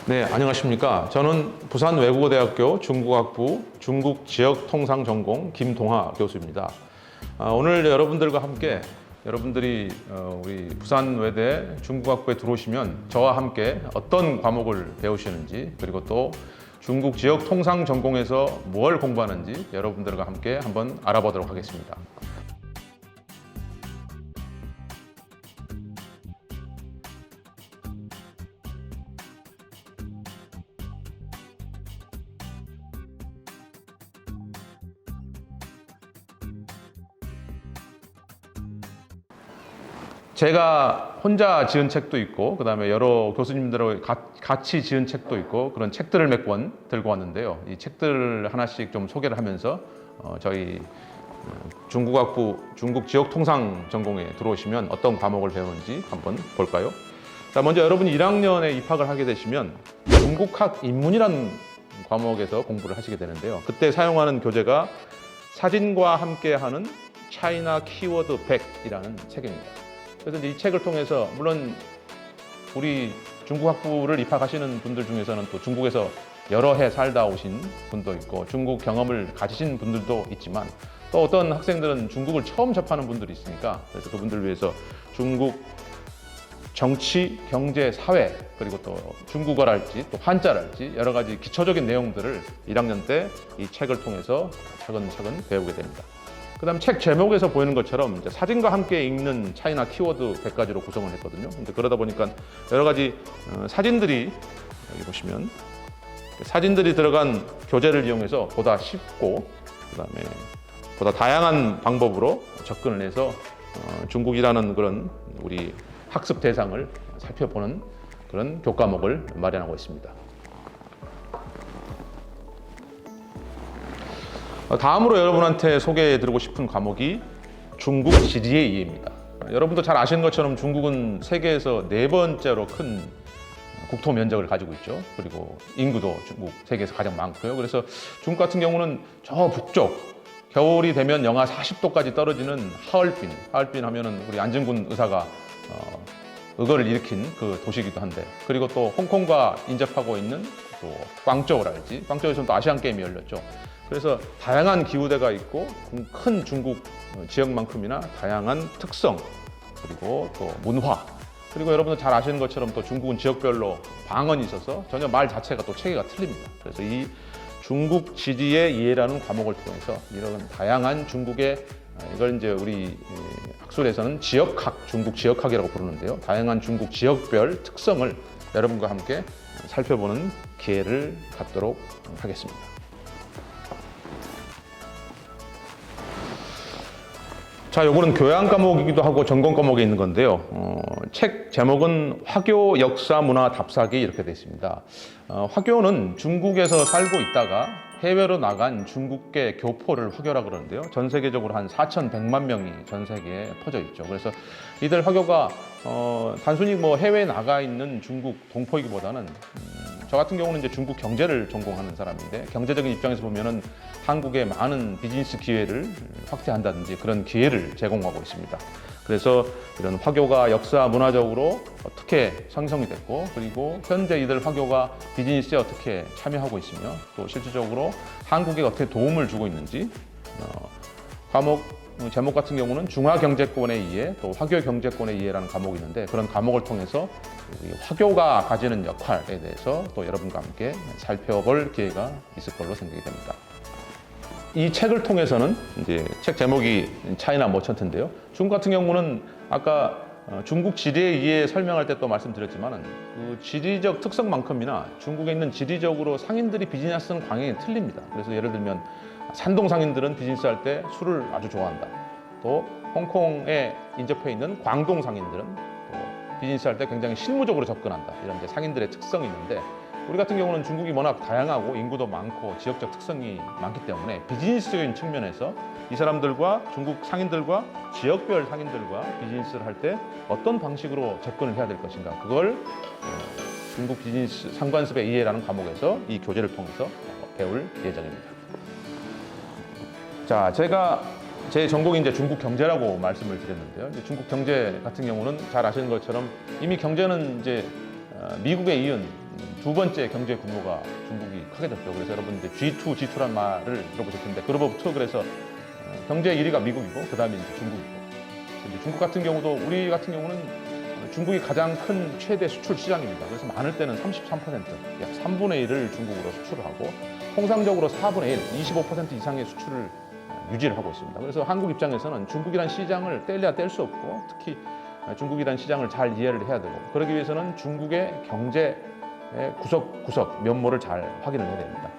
네, 안녕하십니까. 저는 부산외국어대학교 중국학부 중국지역통상전공 김동하 교수입니다. 오늘 여러분들과 함께 여러분들이 우리 부산외대 중국학부에 들어오시면 저와 함께 어떤 과목을 배우시는지, 그리고 또 중국지역통상전공에서 뭘 공부하는지 여러분들과 함께 한번 알아보도록 하겠습니다. 제가 혼자 지은 책도 있고, 그 다음에 여러 교수님들하고 같이 지은 책도 있고, 그런 책들을 몇 권 들고 왔는데요. 이 책들 하나씩 좀 소개를 하면서 저희 중국학부 중국지역통상전공에 들어오시면 어떤 과목을 배우는지 한번 볼까요? 자, 먼저 여러분이 1학년에 입학을 하게 되시면 중국학 인문이라는 과목에서 공부를 하시게 되는데요. 그때 사용하는 교재가 사진과 함께하는 차이나 키워드 100이라는 책입니다. 그래서 이제 이 책을 통해서, 물론 우리 중국학부를 입학하시는 분들 중에서는 또 중국에서 여러 해 살다 오신 분도 있고 중국 경험을 가지신 분들도 있지만, 또 어떤 학생들은 중국을 처음 접하는 분들이 있으니까, 그래서 그분들을 위해서 중국 정치, 경제, 사회, 그리고 또 중국어랄지 또 한자랄지 여러 가지 기초적인 내용들을 1학년 때 이 책을 통해서 차근차근 배우게 됩니다. 그 다음 책 제목에서 보이는 것처럼 이제 사진과 함께 읽는 차이나 키워드 100가지로 구성을 했거든요. 근데 그러다 보니까 여러 가지 사진들이, 여기 보시면 사진들이 들어간 교재를 이용해서 보다 쉽고, 그 다음에 보다 다양한 방법으로 접근을 해서 중국이라는 그런 우리 학습 대상을 살펴보는 그런 교과목을 마련하고 있습니다. 다음으로 여러분한테 소개해드리고 싶은 과목이 중국 지리의 이해입니다. 여러분도 잘 아시는 것처럼 중국은 세계에서 4번째로 큰 국토 면적을 가지고 있죠. 그리고 인구도 중국 세계에서 가장 많고요. 그래서 중국 같은 경우는 저 북쪽, 겨울이 되면 영하 40도까지 떨어지는 하얼빈 하면은 우리 안중근 의사가 의거를 일으킨 그 도시이기도 한데, 그리고 또 홍콩과 인접하고 있는 또 광저우랄지, 광저우에서는 또 아시안 게임이 열렸죠. 그래서 다양한 기후대가 있고 큰 중국 지역만큼이나 다양한 특성, 그리고 또 문화, 그리고 여러분들 잘 아시는 것처럼 또 중국은 지역별로 방언이 있어서 전혀 말 자체가 또 체계가 틀립니다. 그래서 이 중국 지리의 이해라는 과목을 통해서 이런 다양한 중국의, 이걸 이제 우리 학술에서는 지역학, 중국 지역학이라고 부르는데요. 다양한 중국 지역별 특성을 여러분과 함께 살펴보는 기회를 갖도록 하겠습니다. 자, 요거는 교양 과목이기도 하고 전공 과목에 있는 건데요. 책 제목은 화교 역사 문화 답사기 이렇게 되어 있습니다. 화교는 중국에서 살고 있다가 해외로 나간 중국계 교포를 화교라 그러는데요. 전 세계적으로 한 4,100만 명이 전 세계에 퍼져 있죠. 그래서 이들 화교가 단순히 뭐 해외에 나가 있는 중국 동포이기보다는 저 같은 경우는 이제 중국 경제를 전공하는 사람인데, 경제적인 입장에서 보면은 한국의 많은 비즈니스 기회를 확대한다든지 그런 기회를 제공하고 있습니다. 그래서 이런 화교가 역사 문화적으로 어떻게 형성이 됐고, 그리고 현재 이들 화교가 비즈니스에 어떻게 참여하고 있으며, 또 실질적으로 한국에 어떻게 도움을 주고 있는지, 과목 제목 같은 경우는 중화경제권의 이해, 또 화교경제권의 이해라는 과목이 있는데, 그런 과목을 통해서 화교가 가지는 역할에 대해서 또 여러분과 함께 살펴볼 기회가 있을 걸로 생각이 됩니다. 이 책을 통해서는 이제 책 제목이 차이나 머천트인데요. 중국 같은 경우는 아까 중국 지리의 이해 설명할 때 또 말씀드렸지만, 그 지리적 특성만큼이나 중국에 있는 지리적으로 상인들이 비즈니스하는 광경이 틀립니다. 그래서 예를 들면 산동 상인들은 비즈니스 할 때 술을 아주 좋아한다. 또 홍콩에 인접해 있는 광동 상인들은 또 비즈니스 할 때 굉장히 실무적으로 접근한다. 이런 이제 상인들의 특성이 있는데, 우리 같은 경우는 중국이 워낙 다양하고 인구도 많고 지역적 특성이 많기 때문에 비즈니스적인 측면에서 이 사람들과 중국 상인들과 지역별 상인들과 비즈니스를 할 때 어떤 방식으로 접근을 해야 될 것인가, 그걸 중국 비즈니스 상관습의 이해라는 과목에서 이 교재를 통해서 배울 예정입니다. 자, 제 전공이 이제 중국 경제라고 말씀을 드렸는데요. 이제 중국 경제 같은 경우는 잘 아시는 것처럼 이미 경제는 이제 미국에 이은 두 번째 경제 규모가 중국이 크게 졌죠. 그래서 여러분들 G2, G2란 말을 들어보실 텐데 그룹 오브 투 그래서 경제 1위가 미국이고 그 다음에 이제 중국이고. 이제 중국 같은 경우도 우리 같은 경우는 중국이 가장 큰 최대 수출 시장입니다. 그래서 많을 때는 33%, 약 3분의 1을 중국으로 수출을 하고 통상적으로 4분의 1, 25% 이상의 수출을 유지를 하고 있습니다. 그래서 한국 입장에서는 중국이란 시장을 뗄래야 뗄 수 없고 특히 중국이란 시장을 잘 이해를 해야 되고 그러기 위해서는 중국의 경제의 구석구석 면모를 잘 확인을 해야 됩니다.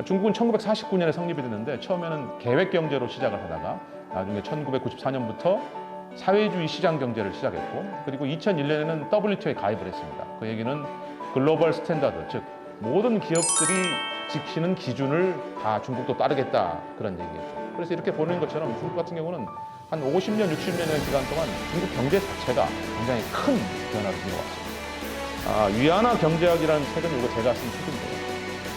중국은 1949년에 성립이 됐는데 처음에는 계획 경제로 시작을 하다가 나중에 1994년부터 사회주의 시장 경제를 시작했고 그리고 2001년에는 WTO에 가입을 했습니다. 그 얘기는 글로벌 스탠다드, 즉 모든 기업들이 지키는 기준을 다 중국도 따르겠다 그런 얘기겠죠. 그래서 이렇게 보는 것처럼 중국 같은 경우는 한 50년, 60년의 기간 동안 중국 경제 자체가 굉장히 큰 변화를 준 것 같습니다. 위안화 경제학이라는 책은 이거 제가 쓴 책인데요.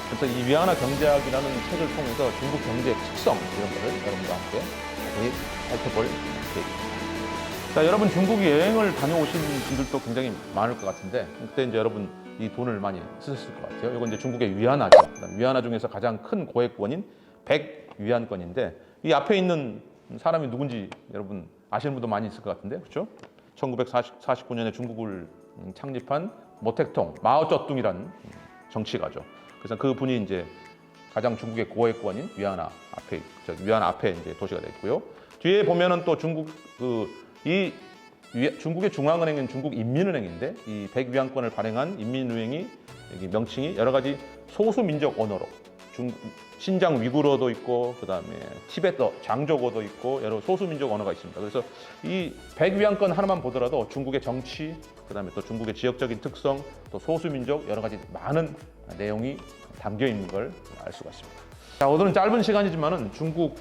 그래서 이 위안화 경제학이라는 책을 통해서 중국 경제의 특성 이런 거를 여러분과 함께 자세히 살펴볼 계획입니다. 자, 여러분 중국 여행을 다녀오신 분들도 굉장히 많을 것 같은데 그때 이제 여러분 이 돈을 많이 쓰셨을 것 같아요. 이건 이제 중국의 위안화죠. 위안화 중에서 가장 큰 고액권인 100위안권인데 이 앞에 있는 사람이 누군지 여러분 아시는 분도 많이 있을 것 같은데 그렇죠? 1949년에 중국을 창립한 모택통 마오쩌둥이라는 정치가죠. 그래서 그 분이 이제 가장 중국의 고액권인 위안화 앞에 이제 도시가 되어 있고요. 뒤에 보면은 또 중국 중국의 중앙은행은 중국인민은행인데 이 100위안권을 발행한 인민은행이 여기 명칭이 여러 가지 소수민족 언어로 신장 위구르어도 있고 그다음에 티베트 장조어도 있고 여러 소수민족 언어가 있습니다. 그래서 이 100위안권 하나만 보더라도 중국의 정치 그다음에 또 중국의 지역적인 특성 또 소수민족 여러 가지 많은 내용이 담겨 있는 걸 알 수가 있습니다. 자, 오늘은 짧은 시간이지만은 중국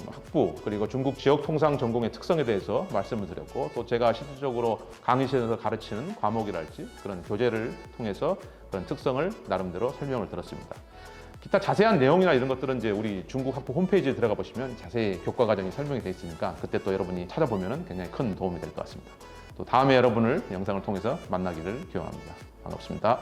학부 그리고 중국 지역 통상 전공의 특성에 대해서 말씀을 드렸고 또 제가 실질적으로 강의실에서 가르치는 과목이랄지 그런 교재를 통해서 그런 특성을 나름대로 설명을 드렸습니다. 기타 자세한 내용이나 이런 것들은 이제 우리 중국 학부 홈페이지에 들어가 보시면 자세히 교과 과정이 설명이 되어 있으니까 그때 또 여러분이 찾아보면 굉장히 큰 도움이 될 것 같습니다. 또 다음에 여러분을 영상을 통해서 만나기를 기원합니다. 반갑습니다.